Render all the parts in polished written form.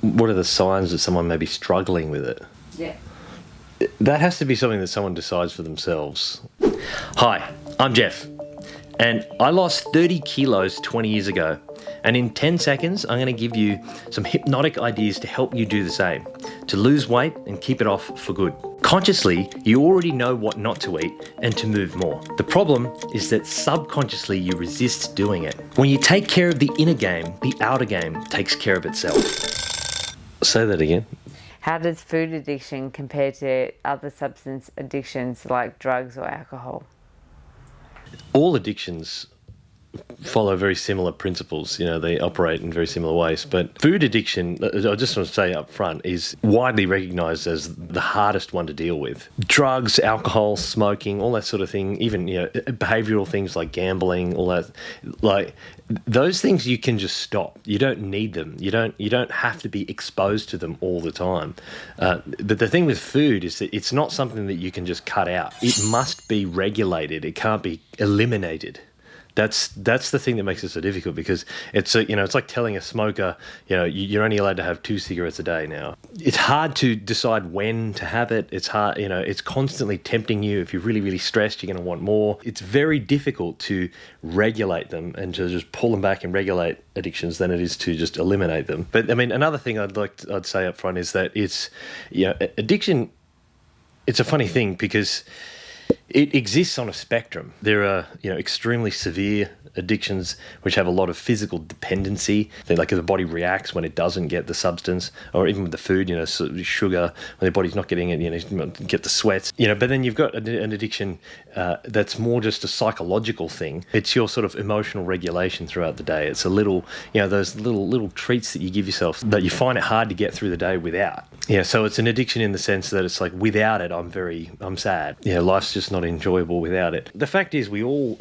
What are the signs that someone may be struggling with it? Yeah. That has to be something that someone decides for themselves. Hi, I'm Jeff, and I lost 30 kilos 20 years ago. And in 10 seconds, I'm going to give you some hypnotic ideas to help you do the same, to lose weight and keep it off for good. Consciously, you already know what not to eat and to move more. The problem is that subconsciously you resist doing it. When you take care of the inner game, the outer game takes care of itself. Say that again. How does food addiction compare to other substance addictions like drugs or alcohol? All addictions follow very similar principles. You know, they operate in very similar ways. But food addiction, I just want to say up front, is widely recognised as the hardest one to deal with. Drugs, alcohol, smoking, all that sort of thing, even, you know, behavioural things like gambling, all that, like those things you can just stop. You don't need them. You don't have to be exposed to them all the time. But the thing with food is that it's not something that you can just cut out. It must be regulated. It can't be eliminated. That's the thing that makes it so difficult, because it's like telling a smoker, you know, you're only allowed to have 2 cigarettes a day now. It's hard to decide when to have it. It's hard, you know, it's constantly tempting you. If you're really, really stressed, you're going to want more. It's very difficult to regulate them and to just pull them back and regulate addictions than it is to just eliminate them. But I mean, another thing I'd say up front is that it's, you know, addiction, it's a funny thing because it exists on a spectrum. There are, you know, extremely severe addictions which have a lot of physical dependency. Like if the body reacts when it doesn't get the substance, or even with the food, you know, sugar, when the body's not getting it, you know, get the sweats, you know. But then you've got an addiction that's more just a psychological thing. It's your sort of emotional regulation throughout the day. It's a little, you know, those little treats that you give yourself that you find it hard to get through the day without. Yeah, so it's an addiction in the sense that it's like, without it, I'm sad. Yeah, life's just not enjoyable without it. The fact is, we all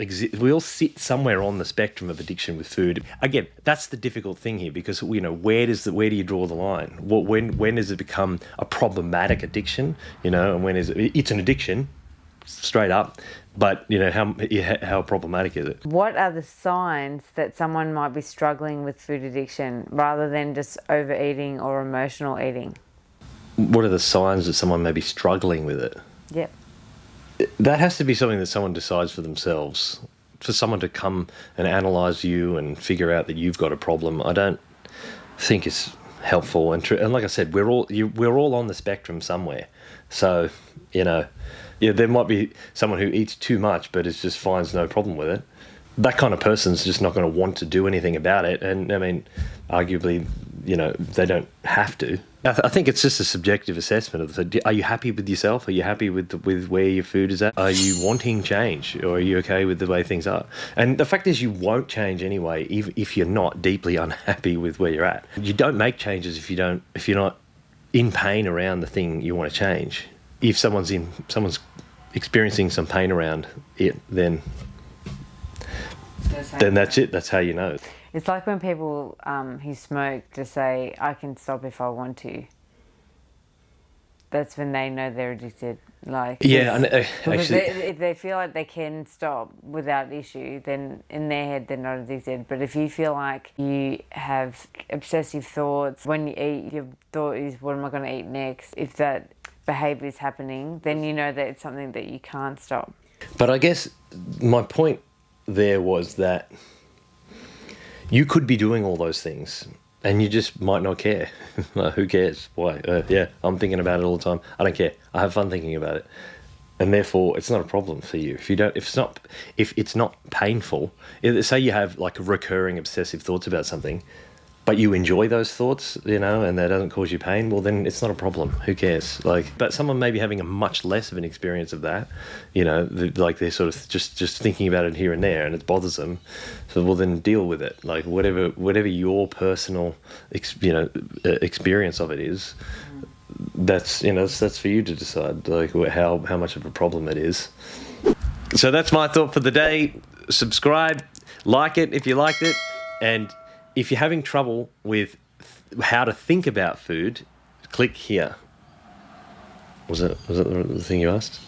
sit somewhere on the spectrum of addiction with food. Again, that's the difficult thing here, because, you know, where do you draw the line? When does it become a problematic addiction? You know, and when is it's an addiction, straight up. But, you know, how problematic is it? What are the signs that someone might be struggling with food addiction rather than just overeating or emotional eating? What are the signs that someone may be struggling with it? Yep. That has to be something that someone decides for themselves. For someone to come and analyse you and figure out that you've got a problem, I don't think it's helpful. And like I said, we're all on the spectrum somewhere. So, you know, yeah, there might be someone who eats too much but it just finds no problem with it. That kind of person's just not going to want to do anything about it. And I mean, arguably, you know, they don't have to. I think it's just a subjective assessment of, are you happy with yourself? Are you happy with where your food is at? Are you wanting change, or are you okay with the way things are? And the fact is, you won't change anyway, even if you're not deeply unhappy with where you're at. You don't make changes if you're not in pain around the thing you want to change. If someone's experiencing some pain around it, then that's it. That's how you know. It's like when people who smoke just say, I can stop if I want to. That's when they know they're addicted. Like, yeah, actually, if they feel like they can stop without issue, then in their head they're not addicted. But if you feel like you have obsessive thoughts when you eat, your thought is, what am I going to eat next? If that behaviour is happening, then you know that it's something that you can't stop. But I guess my point there was that you could be doing all those things and you just might not care. Who cares? Why? Yeah, I'm thinking about it all the time. I don't care. I have fun thinking about it. And therefore, it's not a problem for you. If it's not painful, say you have like recurring obsessive thoughts about something, but you enjoy those thoughts, you know, and that doesn't cause you pain, well, then it's not a problem. Who cares? Like, but someone may be having a much less of an experience of that, you know, like they're sort of just thinking about it here and there, and it bothers them. So, well, then deal with it. Like, whatever your personal, experience of it is, that's for you to decide, like, how much of a problem it is. So that's my thought for the day. Subscribe, like it if you liked it, and if you're having trouble with how to think about food, click here. Was it the thing you asked?